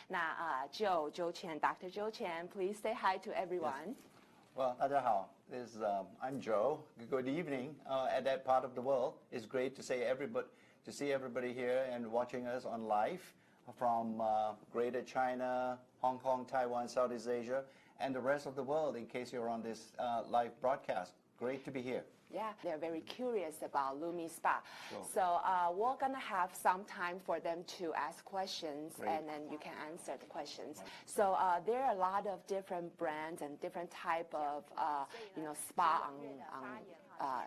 那Joe Chen, Dr. Joe Chen, please say hi to everyone. Well, 大家好. This is I'm Joe. Good evening at that part of the world. It's great to see everybody here and watching us on live from Greater China, Hong Kong, Taiwan, Southeast Asia, and the rest of the world in case you're on this live broadcast. Great to be here. Yeah, they're very curious about LumiSpa. Sure. So we're going to have some time for them to ask questions, Great. and then you can answer the questions. Right. So there are a lot of different brands and different type of spa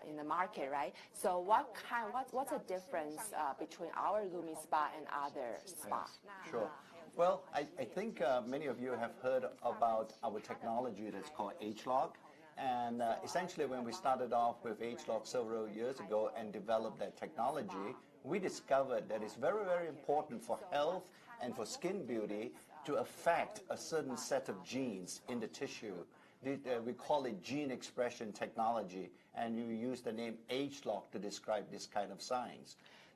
in the market, right? So what's the difference between our LumiSpa and other spa? Yes. Sure. Well, I think many of you have heard about our technology that's called H-Lock. And essentially, when we started off with H-Lock several years ago and developed that technology, we discovered that it's very, very important for health and for skin beauty to affect a certain set of genes in the tissue. We call it gene expression technology, and you use the name H-Lock to describe this kind of science.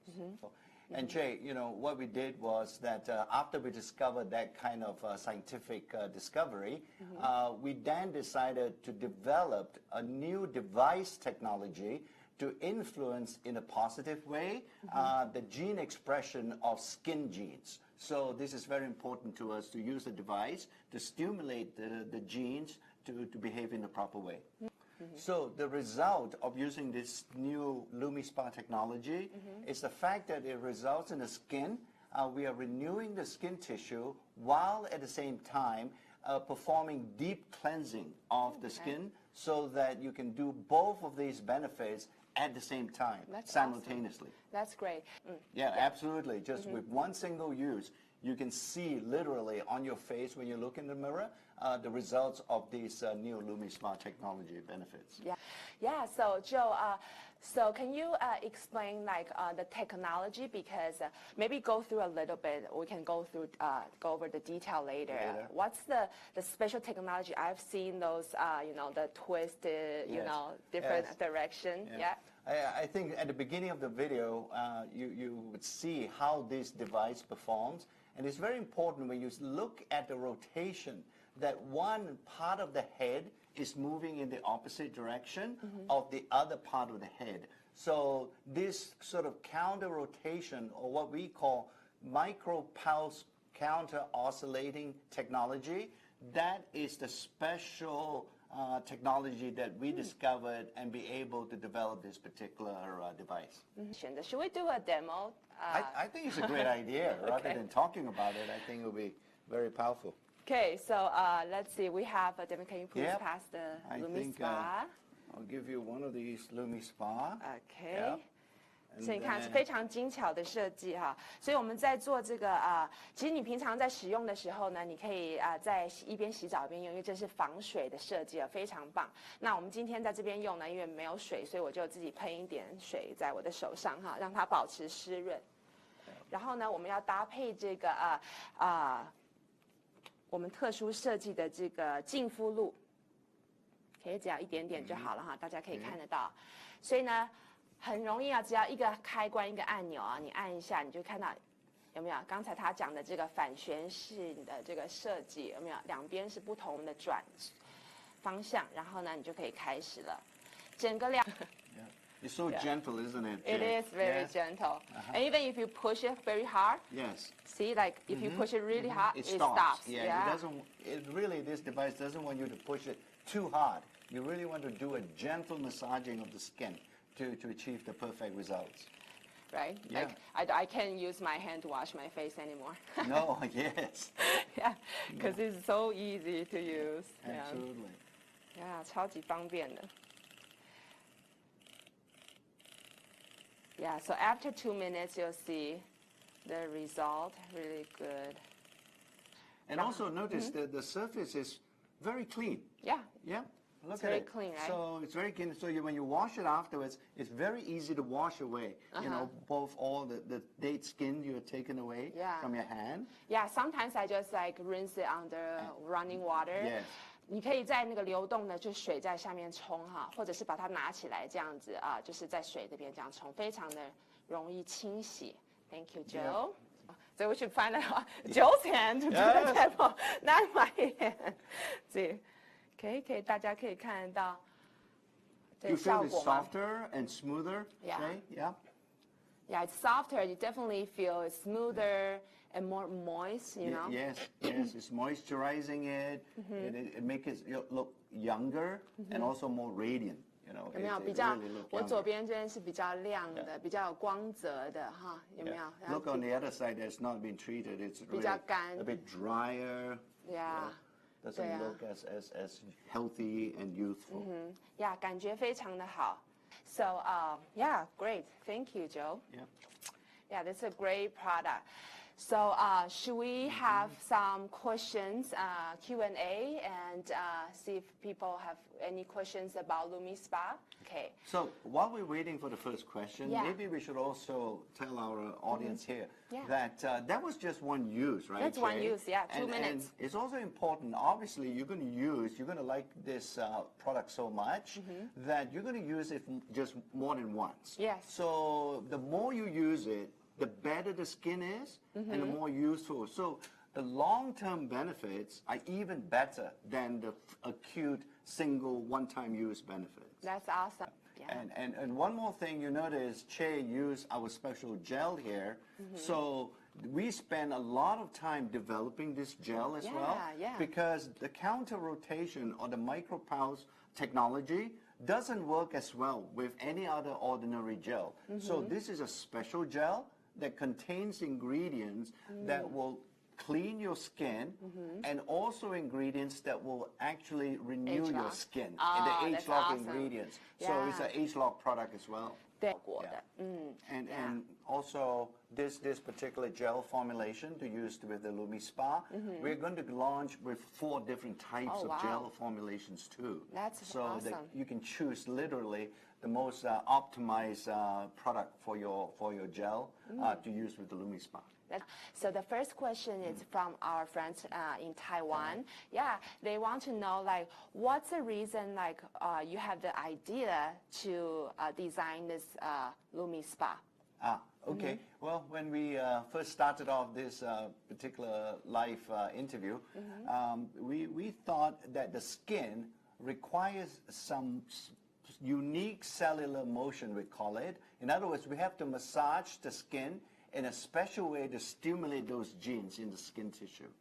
Mm-hmm. And Jay, what we did was that after we discovered that kind of scientific discovery, mm-hmm. We then decided to develop a new device technology to influence in a positive way mm-hmm. The gene expression of skin genes. So this is very important to us to use a device to stimulate the genes to behave in the proper way. Mm-hmm. So the result of using this new LumiSpa technology mm-hmm. is the fact that it results in the skin. We are renewing the skin tissue while at the same time performing deep cleansing of the skin so that you can do both of these benefits at the same time, simultaneously. Awesome. That's great. Mm. Yeah, absolutely. Just mm-hmm. with one single use, you can see literally on your face when you look in the mirror the results of these new LumiSpa technology benefits. Yeah, yeah. So Joe, so can you explain the technology? Because maybe go through a little bit. We can go over the detail later. What's the special technology? I've seen those, the twisted, yes. Different yes. direction. Yeah. I think at the beginning of the video, you would see how this device performs. And it's very important when you look at the rotation that one part of the head is moving in the opposite direction mm-hmm. of the other part of the head. So this sort of counter rotation, or what we call micro pulse counter oscillating technology, that is the special technology that we discovered and be able to develop this particular device. Mm-hmm. Should we do a demo? I think it's a great idea. Okay. Rather than talking about it, I think it will be very powerful. Okay, so let's see. We have, Devin, can you please pass the LumiSpa? I'll give you one of these LumiSpa. Okay. Yep. 所以你看是非常精巧的设计哈，所以我们在做这个其实你平常在使用的时候呢，你可以在一边洗澡一边用，因为这是防水的设计非常棒。那我们今天在这边用呢，因为没有水，所以我就自己喷一点水在我的手上哈，让它保持湿润。然后呢，我们要搭配这个我们特殊设计的这个净肤露，可以只要一点点就好了哈，大家可以看得到。所以呢，很容易只要一个开关一个按钮你按一下，你就看到有没有？刚才他讲的这个反旋式的这个设计有没有？两边是不同的转方向，然后呢，你就可以开始了。整个It's so gentle, isn't it? It is very gentle. And even if you push it very hard, yes. See, if you push it really hard, it stops. Yeah. This device doesn't want you to push it too hard. You really want to do a gentle massaging of the skin to achieve the perfect results. Right? Yeah. I can't use my hand to wash my face anymore. No, yes. Yeah, because it's so easy to use. Absolutely. Yeah, 超级方便的。Yeah, so after 2 minutes, you'll see the result. Really good. And also notice that the surface is very clean. Yeah. Yeah. Look it's at very it. Clean, right? So it's very clean. So when you wash it afterwards, it's very easy to wash away. Both all the dead skin you're taken away from your hand. Yeah, sometimes I just rinse it under running water. Yes. 你可以在那个流动的就水在下面冲哈，或者是把它拿起来这样子就是在水这边这样冲，非常的容易清洗。Thank you, Joe. So we should find out Joe's hand to do the demo, not my hand. See, 可以，大家可以看得到这 You 个效 feel it's 果吗？ softer and smoother? Yeah. Right? Yeah. Yeah, it's softer. You definitely feel it's smoother and more moist, you know? Yes, it's moisturizing it. It makes it look younger and also more radiant. You know, 有没有 it 比较 really look 我 younger. 左边这边是比较亮的，比较有光泽的哈，有没有？ Yeah. Look on the other side that's not been treated. It's really 比较干。 a bit drier. Yeah. Doesn't 对啊。 look as healthy and youthful. Yeah, 感觉非常的好。So, yeah, great. Thank you, Joe. Yeah. Yeah, that's a great product. So, should we have some questions, Q&A, and see if people have any questions about LumiSpa? Okay. So while we're waiting for the first question, Yeah. maybe we should also tell our audience here Yeah. that that was just one use, right? That's one Jay? use, yeah, 2 And minutes. it's also important, obviously, you're going to like this product so much that you're going to use it just more than once. Yes. So the more you use it, the better the skin is and the more useful. So the long-term benefits are even better than the acute single one-time use benefits. That's awesome. Yeah. And one more thing you notice, Che used our special gel here. So we spend a lot of time developing this gel as well. Yeah. Because the counter rotation or the micropulse technology doesn't work as well with any other ordinary gel. So this is a special gel that contains ingredients that will clean your skin and also ingredients that will actually renew your H-lock. skin Oh, in the that's H-lock awesome. ingredients. So Yeah. it's an H-lock product as well. 对，果的， And also this particular gel formulation to use with the LumiSpa, we're going to launch with 4 different types Oh, of wow. gel formulations too. That's so that awesome. you can choose literally the most optimized product for your gel to use with the LumiSpa. So the first question is from our friends in Taiwan. Yeah, they want to know like what's the reason like you have the idea to design this LumiSpa? Okay. Well, when we first started off this particular live interview, we thought that the skin requires some unique cellular motion, we call it. In other words, we have to massage the skin in a special way to stimulate those genes in the skin tissue.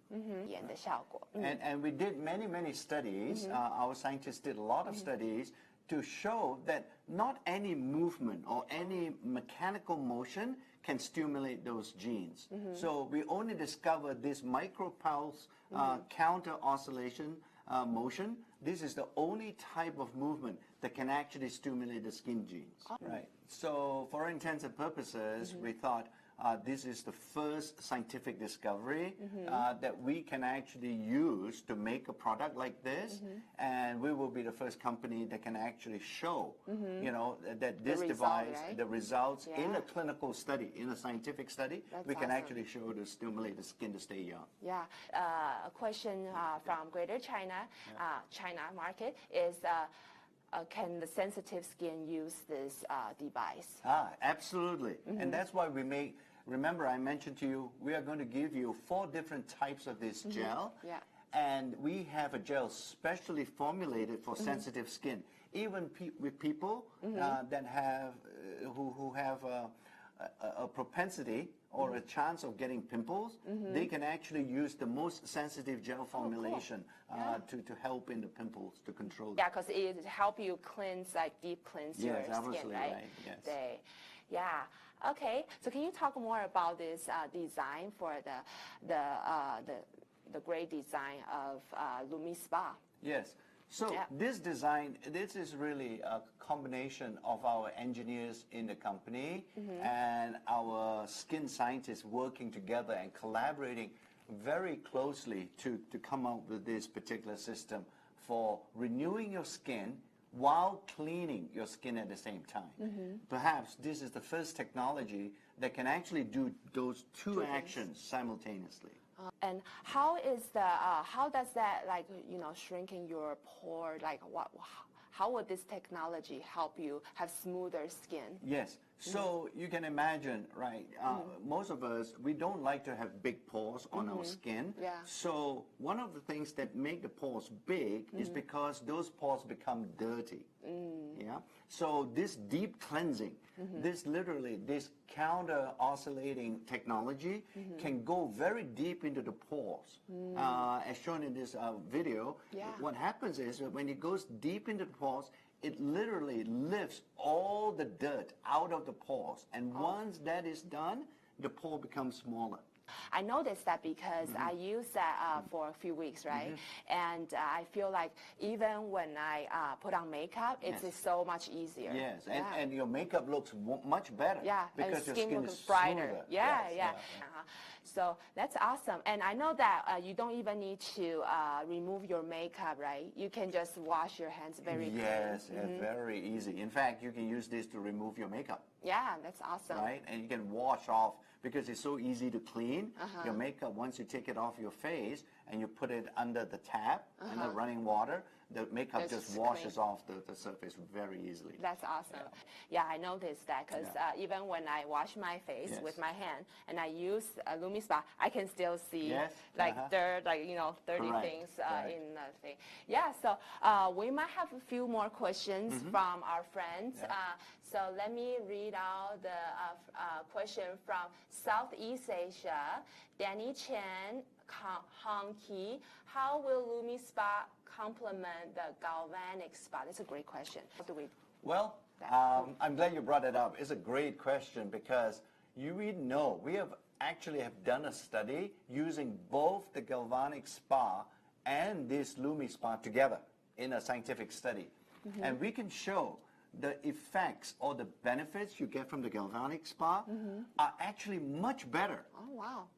眼的效果。 And we did many studies. Our scientists did a lot of studies to show that not any movement or any mechanical motion can stimulate those genes. So we only discovered this micropulse counter oscillation motion. This is the only type of movement that can actually stimulate the skin genes. Right. So for all intents and purposes, we thought this is the first scientific discovery that we can actually use to make a product like this, and we will be the first company that can actually show, you know, that this device, the results in a clinical study, in a scientific study, we can actually show to stimulate the skin to stay young. Yeah, a question from Greater China, China market is. Can the sensitive skin use this device? Absolutely. And that's why we make, remember I mentioned to you, we are going to give you 4 different types of this gel. Yeah. And we have a gel specially formulated for sensitive skin. Even with people that have, who have a propensity or a chance of getting pimples, they can actually use the most sensitive gel formulation to help in the pimples, to control them. Yeah, because it help you cleanse, like deep cleanse your skin, absolutely right? Yes. Yeah. Okay. So can you talk more about this design for the great design of LumiSpa? Yes. So this design, this is really a combination of our engineers in the company and our skin scientists working together and collaborating very closely to come up with this particular system for renewing your skin while cleaning your skin at the same time. Perhaps this is the first technology that can actually do those two actions simultaneously. And how does that, like, you know, shrinking your pore, like how would this technology help you have smoother skin? Yes. So you can imagine, right? Most of us, we don't like to have big pores on our skin. Yeah. So one of the things that make the pores big is because those pores become dirty. Yeah. So this deep cleansing, this counter oscillating technology can go very deep into the pores. As shown in this video, what happens is that when it goes deep into the pores, it literally lifts all the dirt out of the pores. And once that is done, the pore becomes smaller. I noticed that because I used that for a few weeks, right? And I feel like even when I put on makeup, it's so much easier. Yes, and your makeup looks much better. Yeah, because and your skin skin looks is brighter. smoother. Yeah. So that's awesome. And I know that you don't even need to remove your makeup, right? You can just wash your hands very clean. Yes, very easy. In fact, you can use this to remove your makeup. Yeah, that's awesome. Right? And you can wash off, because it's so easy to clean your makeup. Once you take it off your face and you put it under the tap in the running water, the makeup just washes off the surface very easily. That's awesome. Yeah, I noticed that because even when I wash my face with my hand and I use LumiSpa, I can still see dirt, dirty things in the thing. Yeah, so we might have a few more questions from our friends. So let me read out the question from Southeast Asia. Danny Chen, Hong Ki, how will LumiSpa complement the galvanic spa? That's a great question. What do we? Well, I'm glad you brought it up. It's a great question because we know we have done a study using both the galvanic spa and this LumiSpa together in a scientific study, and we can show the effects or the benefits you get from the galvanic spa are actually much better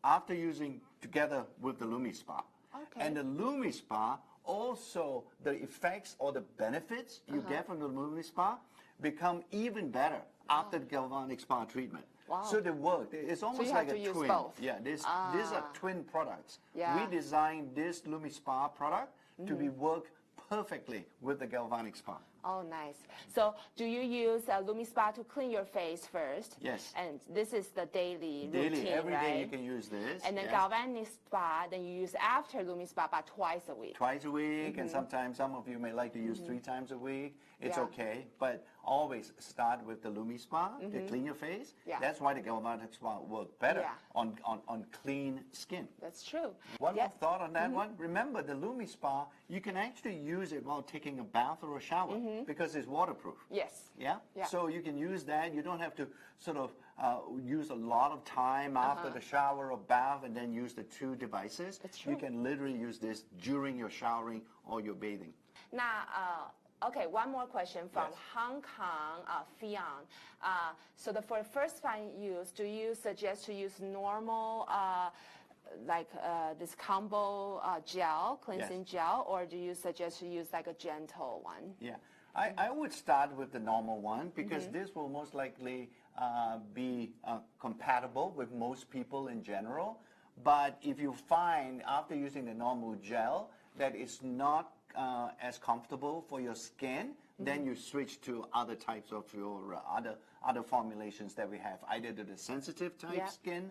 after using together with the LumiSpa. Okay. And the LumiSpa also, the effects or the benefits you get from the LumiSpa become even better after the galvanic spa treatment. Wow. So they work. It's almost like a twin. Yeah, these are twin products. Yeah. We designed this LumiSpa product to be work perfectly with the galvanic spa. Oh, nice. So do you use LumiSpa to clean your face first? Yes. And this is the daily routine, every right? day you can use this. And then galvanic spa, then you use after LumiSpa, but twice a week. Twice a week, and sometimes some of you may like to use 3 times a week. It's okay, but always start with the LumiSpa to clean your face. Yeah. That's why the galvanic spa works better on clean skin. That's true. One more thought on that one. Remember, the LumiSpa, you can actually use it while taking a bath or a shower because it's waterproof. Yes. Yeah? So you can use that. You don't have to sort of use a lot of time after the shower or bath and then use the 2 devices. That's true. You can literally use this during your showering or your bathing. Now, okay, one more question from Hong Kong, Fion. So for first time use, do you suggest to use normal, this combo gel, cleansing gel, or do you suggest to use like a gentle one? Yeah, I would start with the normal one because this will most likely be compatible with most people in general. But if you find after using the normal gel that it's not as comfortable for your skin, then you switch to other types of your other formulations that we have, either the sensitive type skin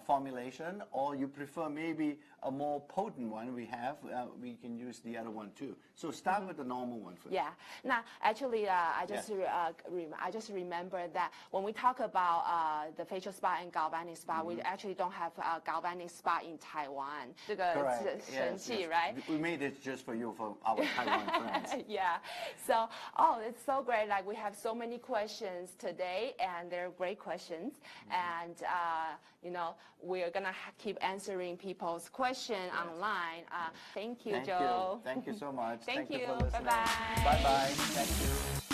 formulation, or you prefer maybe a more potent one we have, we can use the other one too. So start with the normal one first. Yeah. Now, actually, I just remember that when we talk about the facial spa and galvanic spa, we actually don't have galvanic spa in Taiwan. Correct. Yes. Right? We made it just for you, for our Taiwan friends. Yeah. So, it's so great. Like, we have so many questions today, and they're great questions. And, we're going to keep answering people's questions online. Thank you, Joe. Thank you so much. Thank you. For listening. Bye-bye. Bye-bye. Thank you.